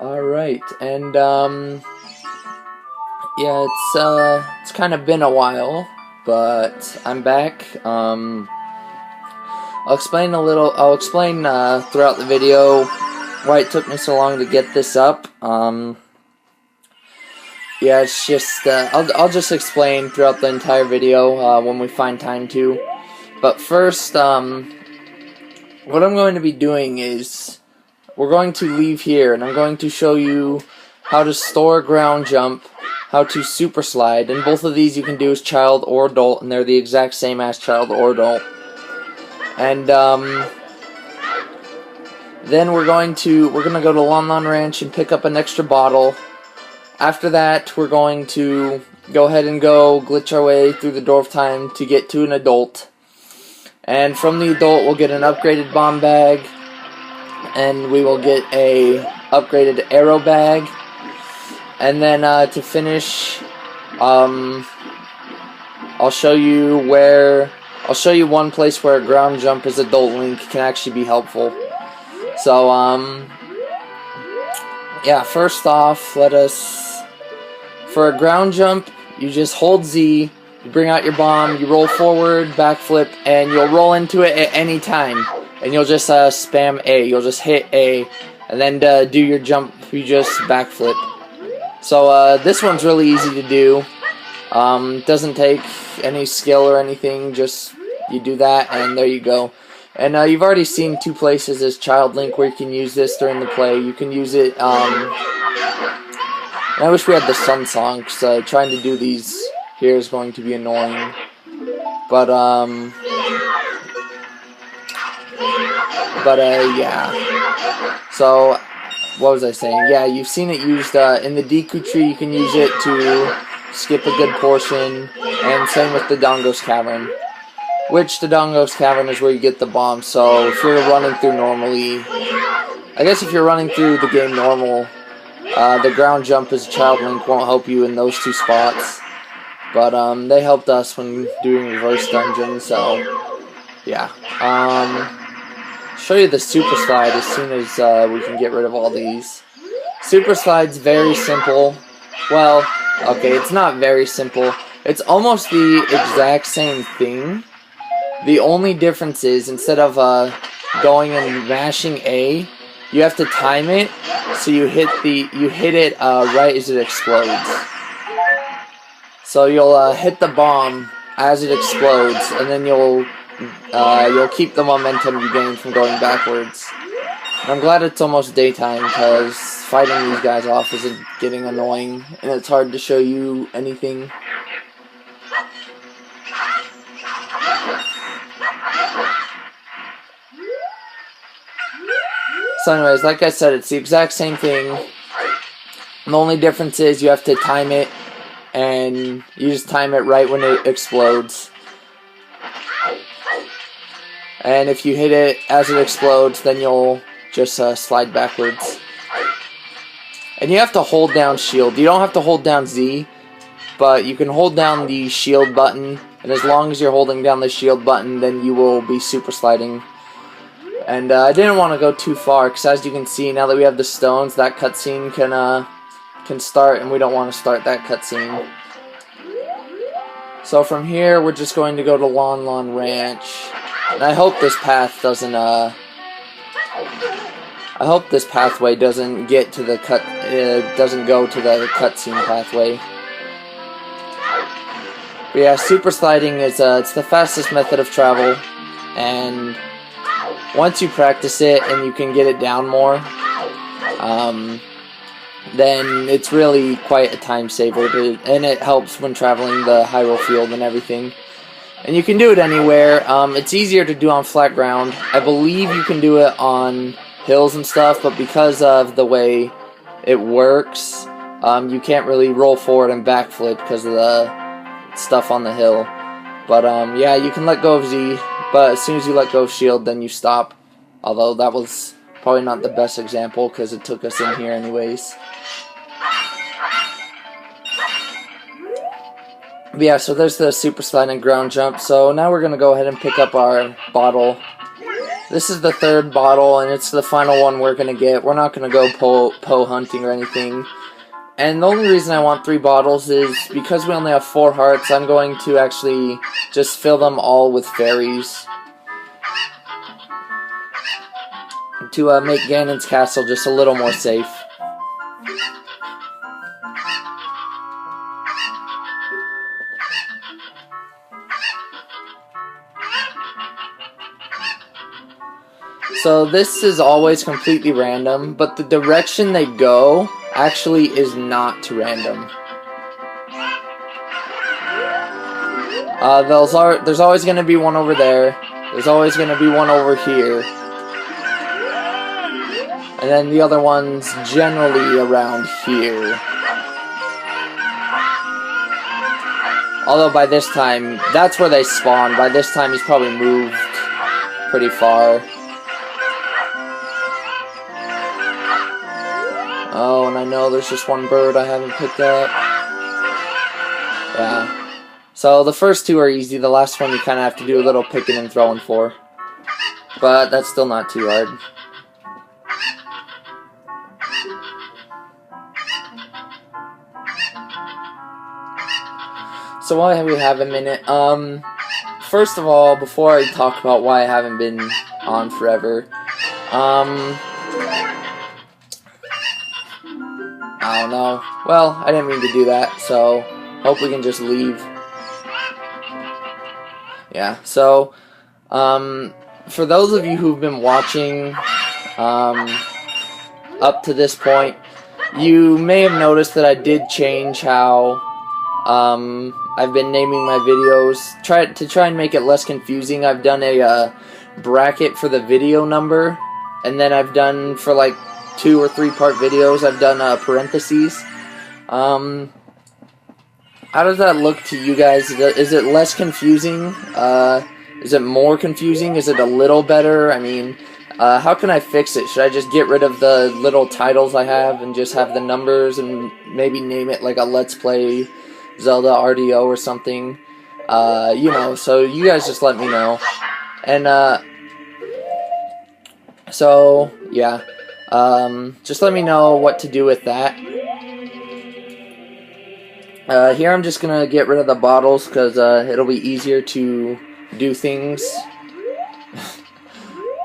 Alright, and yeah, it's kind of been a while, but I'm back. I'll explain throughout the video why it took me so long to get this up. Yeah, it's just I'll just explain throughout the entire video when we find time to. But first, what I'm going to be doing is we're going to leave here, and I'm going to show you how to store ground jump, how to super slide, and both of these you can do as child or adult, and they're the exact same as child or adult. And then we're gonna go to Lon Lon Ranch and pick up an extra bottle. After that, we're going to go ahead and glitch our way through the door of time to get to an adult. And from the adult, we'll get an upgraded bomb bag, and we will get a upgraded arrow bag. And then to finish, I'll show you one place where a ground jump as adult Link can actually be helpful. So yeah, first off, for a ground jump, you just hold Z, you bring out your bomb, you roll forward, backflip, and you'll roll into it at any time. And you'll just spam A, you'll just hit A, and then do your jump, you just backflip. So this one's really easy to do. Doesn't take any skill or anything, just you do that and there you go. And you've already seen two places as Child Link where you can use this during the play. You can use it, and I wish we had the Sun Song, because trying to do these here is going to be annoying. But yeah. So, what was I saying? Yeah, you've seen it used in the Deku Tree. You can use it to skip a good portion, and same with the Dongo's Cavern. Which the Dongo's Cavern is where you get the bomb. So if you're running through normally, I guess if you're running through the game normal, the ground jump as a Child Link won't help you in those two spots. But they helped us when doing reverse dungeons. So yeah. Show you the super slide as soon as we can get rid of all these. Super slide's very simple. Well, okay, it's not very simple. It's almost the exact same thing. The only difference is instead of going and mashing A, you have to time it so you hit it right as it explodes. So you'll hit the bomb as it explodes, and then you'll keep the momentum you gain from going backwards. And I'm glad it's almost daytime, because fighting these guys off is getting annoying, and it's hard to show you anything. So anyways, like I said, it's the exact same thing. The only difference is you have to time it, and you just time it right when it explodes. And if you hit it as it explodes, then you'll just slide backwards. And you have to hold down shield. You don't have to hold down Z, but you can hold down the shield button, and as long as you're holding down the shield button, then you will be super sliding. And I didn't want to go too far, because as you can see, now that we have the stones, that cutscene can start, and we don't want to start that cutscene. So from here, we're just going to go to Lon Lon Ranch. And I hope this path doesn't, I hope this pathway doesn't get to the doesn't go to the cutscene pathway. But yeah, super sliding is, it's the fastest method of travel, and once you practice it and you can get it down more, then it's really quite a time saver, and it helps when traveling the Hyrule Field and everything. And you can do it anywhere. It's easier to do on flat ground. I believe you can do it on hills and stuff, but because of the way it works, you can't really roll forward and backflip because of the stuff on the hill. But yeah, you can let go of Z, but as soon as you let go of shield, then you stop. Although that was probably not the best example, because it took us in here anyways. But yeah, so there's the super slide and ground jump. So now we're going to go ahead and pick up our bottle. this is the third bottle, and it's the final one we're gonna get. We're not gonna go po hunting or anything. And the only reason I want 3 bottles is because we only have 4 hearts. I'm going to actually just fill them all with fairies to make Ganon's castle just a little more safe. So this is always completely random, but the direction they go actually is not random. There's always going to be one over there. There's always going to be one over here. And then the other one's generally around here. Although by this time, that's where they spawn. By this time he's probably moved pretty far. Oh, and I know there's just one bird I haven't picked up. Yeah. So the first 2 are easy. The last one you kind of have to do a little picking and throwing for. But that's still not too hard. So why we have a minute? First of all, before I talk about why I haven't been on forever, I don't know. Well, I didn't mean to do that, so hope we can just leave. Yeah, so, for those of you who've been watching, up to this point, you may have noticed that I did change how, I've been naming my videos. To try and make it less confusing, I've done a, bracket for the video number, and then I've done, for like 2 or 3 part videos, I've done, parentheses. How does that look to you guys? Is it less confusing? Is it more confusing? Is it a little better? I mean, how can I fix it? Should I just get rid of the little titles I have and just have the numbers and maybe name it like a Let's Play Zelda RDO or something? You know, so you guys just let me know. And, so, yeah. Just let me know what to do with that. Here I'm just gonna get rid of the bottles because it'll be easier to do things.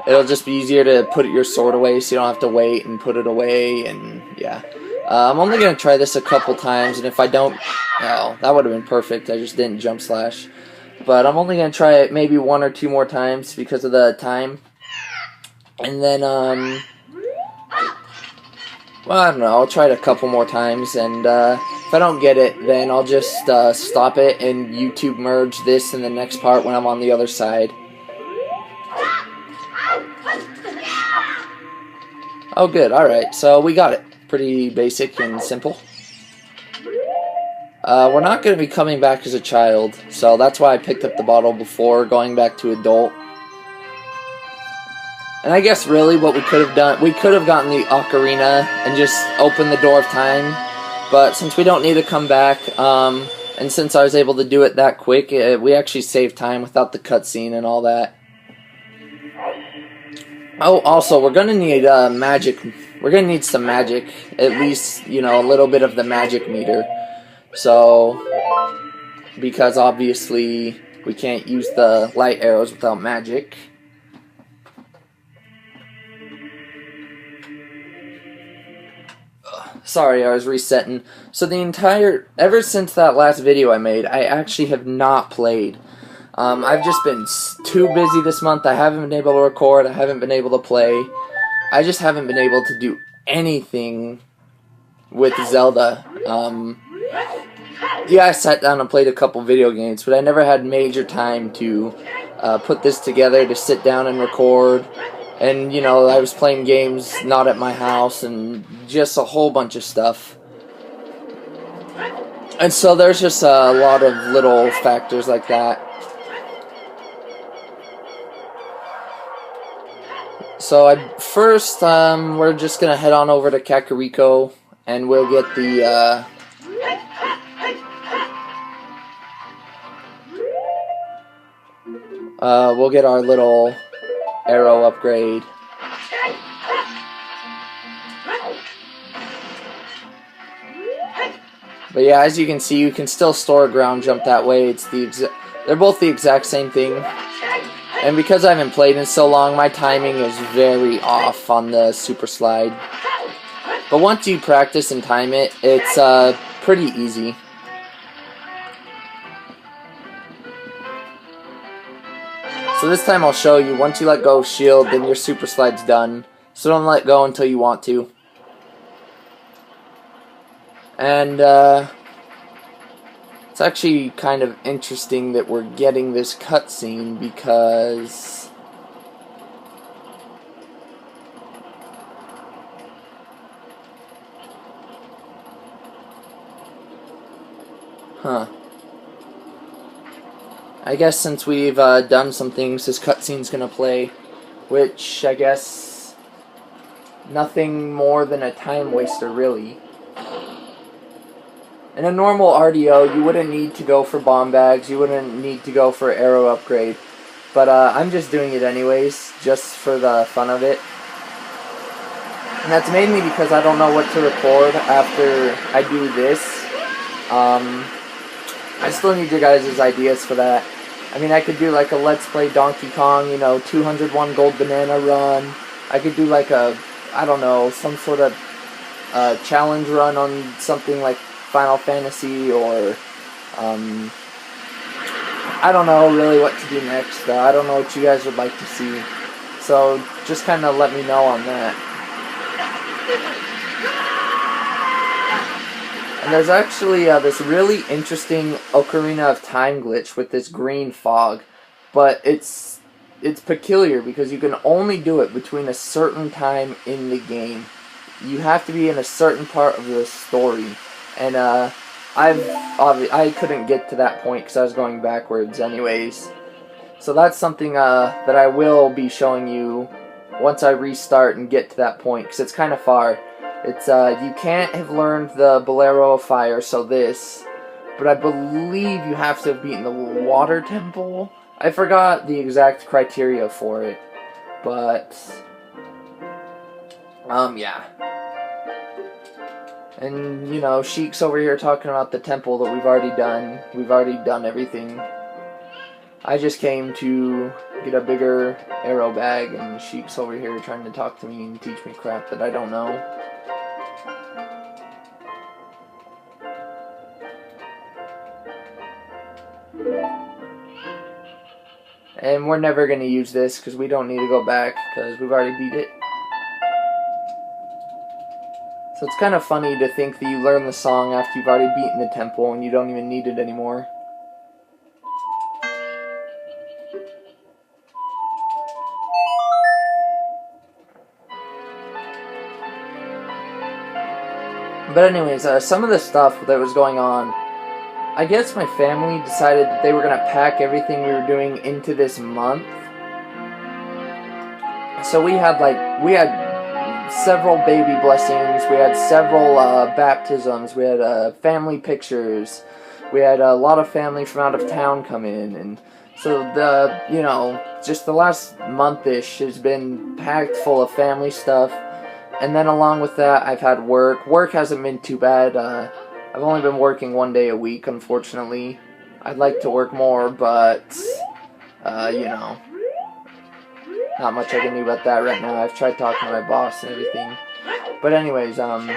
It'll just be easier to put your sword away so you don't have to wait and put it away, and yeah. I'm only gonna try this a couple times, and if I don't, well, that would have been perfect. I just didn't jump slash. But I'm only gonna try it maybe 1 or 2 more times because of the time. And then, well, I don't know, I'll try it a couple more times, and if I don't get it, then I'll just stop it and YouTube merge this in the next part when I'm on the other side. Oh good, alright, so we got it. Pretty basic and simple. We're not going to be coming back as a child, so that's why I picked up the bottle before going back to adult. And I guess really what we could have done, we could have gotten the Ocarina and just opened the door of time. But since we don't need to come back, and since I was able to do it that quick, we actually saved time without the cutscene and all that. Oh, also, we're gonna need magic. We're gonna need some magic, at least, you know, a little bit of the magic meter. So, because obviously we can't use the light arrows without magic. Sorry, I was resetting. So ever since that last video I made, I actually have not played. I've just been too busy this month. I haven't been able to record. I haven't been able to play. I just haven't been able to do anything with Zelda. Yeah, I sat down and played a couple video games, but I never had major time to put this together, to sit down and record. And, you know, I was playing games not at my house and just a whole bunch of stuff. And so there's just a lot of little factors like that. So first, we're just going to head on over to Kakariko and we'll get the, we'll get our little arrow upgrade. But yeah, as you can see, you can still store a ground jump that way. It's they're both the exact same thing. And because I haven't played in so long, my timing is very off on the super slide. But once you practice and time it, it's pretty easy. So this time I'll show you, once you let go of shield, then your super slide's done. So don't let go until you want to. And it's actually kind of interesting that we're getting this cutscene because I guess since we've done some things, this cutscene's gonna play, which I guess nothing more than a time waster, really. In a normal RDO, you wouldn't need to go for bomb bags, you wouldn't need to go for arrow upgrade, but I'm just doing it anyways, just for the fun of it. And that's mainly because I don't know what to record after I do this. I still need your guys' ideas for that. I mean, I could do like a Let's Play Donkey Kong, 201 gold banana run. I could do like a, I don't know, some sort of challenge run on something like Final Fantasy, or I don't know really what to do next. I don't know what you guys would like to see. So just kind of let me know on that. And there's actually this really interesting Ocarina of Time glitch with this green fog, but it's peculiar because you can only do it between a certain time in the game. You have to be in a certain part of the story, and I couldn't get to that point because I was going backwards anyways. So that's something that I will be showing you once I restart and get to that point, because it's kind of far. It's you can't have learned the Bolero of Fire, so this, but I believe you have to have beaten the Water Temple. I forgot the exact criteria for it, but yeah. And Sheik's over here talking about the temple that we've already done. We've already done everything. I just came to get a bigger arrow bag, and Sheik's over here trying to talk to me and teach me crap that I don't know. And we're never going to use this because we don't need to go back because we've already beat it. So it's kind of funny to think that you learn the song after you've already beaten the temple and you don't even need it anymore. But anyways, some of the stuff that was going on, I guess my family decided that they were going to pack everything we were doing into this month. So we had several baby blessings, we had several baptisms, we had family pictures, we had a lot of family from out of town come in, and so just the last month-ish has been packed full of family stuff. And then along with that, I've had work. Work hasn't been too bad. I've only been working 1 day a week, unfortunately. I'd like to work more, but, not much I can do about that right now. I've tried talking to my boss and everything. But anyways, so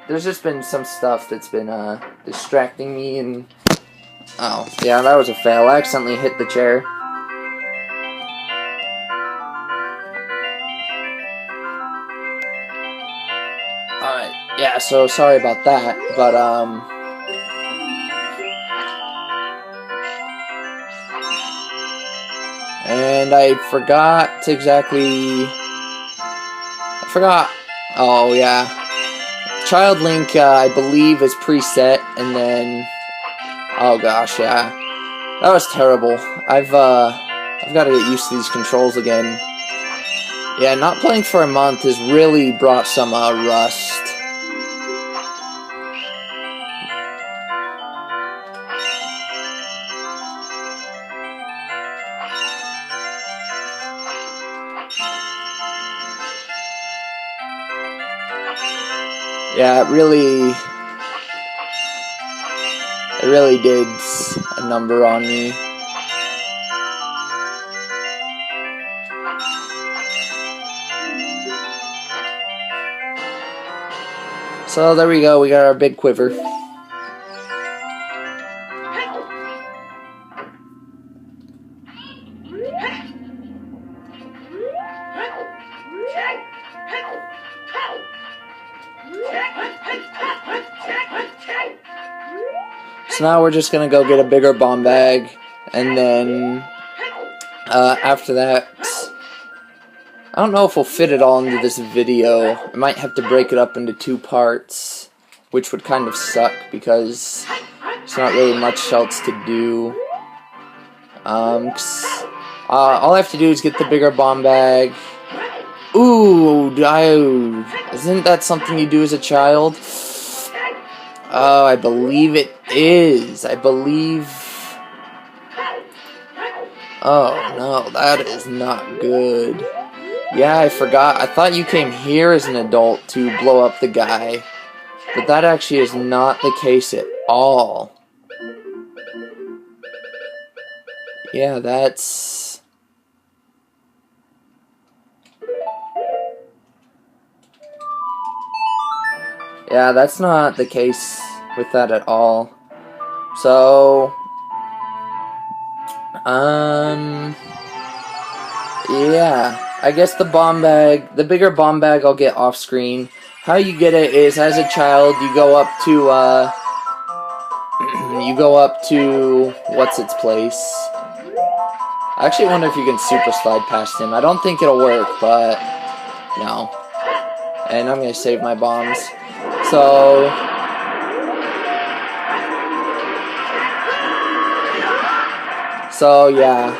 there's just been some stuff that's been, distracting me, and, oh, yeah, that was a fail. I accidentally hit the chair. Alright, yeah, so sorry about that, but, and I forgot oh yeah, Child Link, I believe is preset, and then, oh gosh, yeah, that was terrible. I've got to get used to these controls again. Yeah, not playing for a month has really brought some, rust. Yeah, it really did a number on me. So there we go, we got our big quiver. So now we're just gonna go get a bigger bomb bag, and then after that, I don't know if we'll fit it all into this video. I might have to break it up into 2 parts, which would kind of suck because there's not really much else to do. All I have to do is get the bigger bomb bag. Ooh, isn't that something you do as a child? Oh, I believe it is. Oh no, that is not good. Yeah, I forgot. I thought you came here as an adult to blow up the guy. But that actually is not the case at all. Yeah, that's... Yeah, that's not the case with that at all. So... yeah. I guess the bigger bomb bag I'll get off screen. How you get it is, as a child, you go up to, what's its place? I actually wonder if you can super slide past him. I don't think it'll work, but, no. And I'm gonna save my bombs. So, yeah.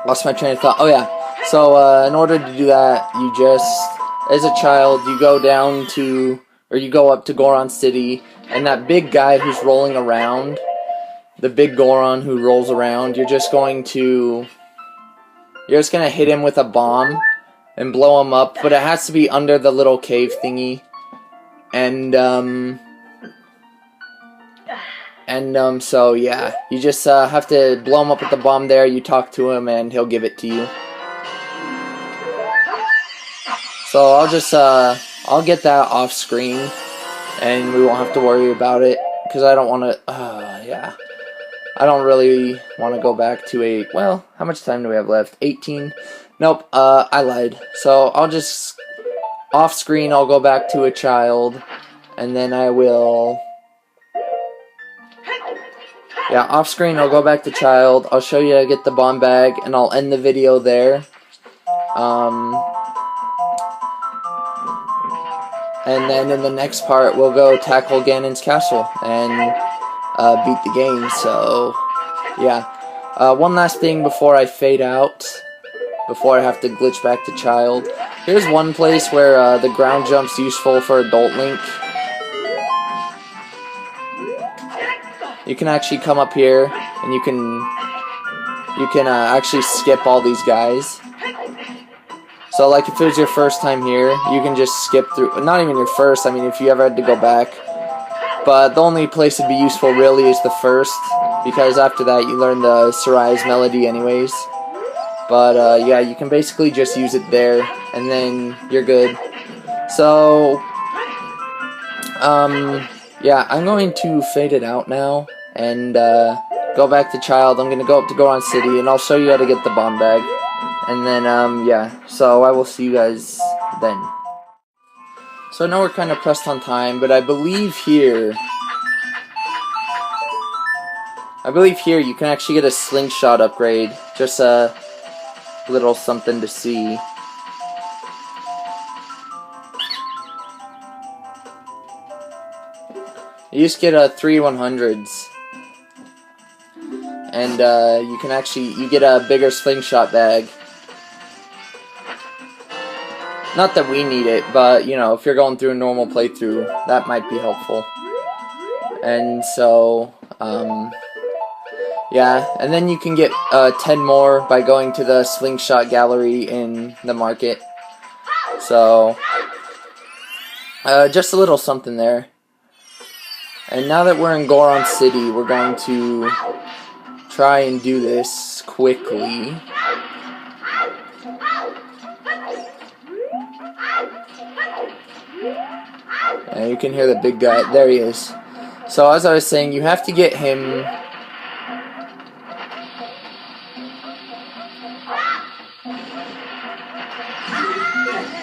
Lost my train of thought. Oh yeah. So in order to do that, you just, as a child, you go down to, or you go up to Goron City, and that big guy who's rolling around, the big Goron who rolls around, you're just gonna hit him with a bomb and blow him up, but it has to be under the little cave thingy. So yeah, you just have to blow him up with the bomb there, you talk to him, and he'll give it to you. So I'll get that off screen, and we won't have to worry about it, because I don't want to, yeah. I don't really want to go back to well, how much time do we have left? 18? Nope, I lied. So I'll just, off screen, I'll go back to a child, and then I will... Yeah, off screen I'll go back to child, I'll show you how to get the bomb bag, and I'll end the video there. And then in the next part we'll go tackle Ganon's castle and beat the game, so yeah. One last thing before I fade out, before I have to glitch back to child. Here's one place where the ground jump's useful for adult Link. You can actually come up here, and you can actually skip all these guys. So, like, if it was your first time here, you can just skip through. Not even your first, I mean, if you ever had to go back. But the only place it'd be useful, really, is the first. Because after that, you learn the Sarai's melody anyways. But, yeah, you can basically just use it there, and then you're good. So, yeah, I'm going to fade it out now, and go back to child. I'm going to go up to Goron City, and I'll show you how to get the bomb bag. And then, yeah, so I will see you guys then. So I know we're kind of pressed on time, but I believe here you can actually get a slingshot upgrade. Just a little something to see. You just get 3 100s. And you can you get a bigger slingshot bag. Not that we need it, but, you know, if you're going through a normal playthrough, that might be helpful. And so, yeah, and then you can get 10 more by going to the slingshot gallery in the market. So, just a little something there. And now that we're in Goron City, we're going to try and do this quickly. And you can hear the big guy. There he is. So as I was saying, you have to get him...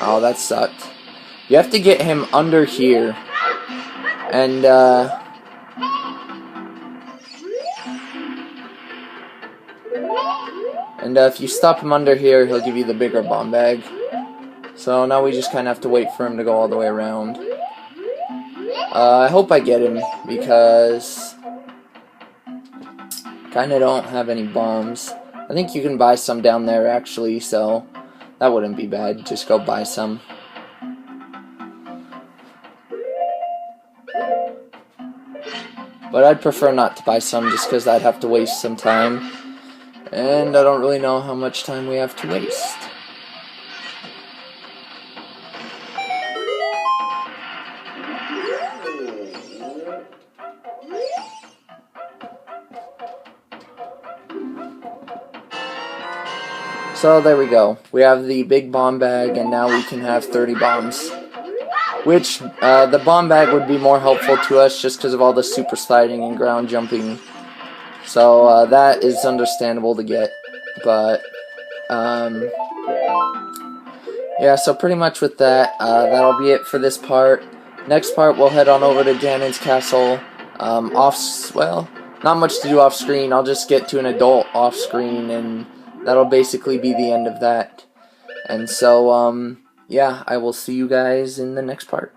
Oh, that sucked. You have to get him under here. And, if you stop him under here, he'll give you the bigger bomb bag. So now we just kind of have to wait for him to go all the way around. I hope I get him, because kind of don't have any bombs. I think you can buy some down there, actually, so that wouldn't be bad. Just go buy some. But I'd prefer not to buy some, just because I'd have to waste some time. And I don't really know how much time we have to waste. So there we go. We have the big bomb bag, and now we can have 30 bombs. Which, the bomb bag would be more helpful to us just because of all the super sliding and ground jumping. So, that is understandable to get. But, yeah, so pretty much with that, that'll be it for this part. Next part, we'll head on over to Ganon's castle. Well, not much to do off screen. I'll just get to an adult off screen, and that'll basically be the end of that. And so, yeah, I will see you guys in the next part.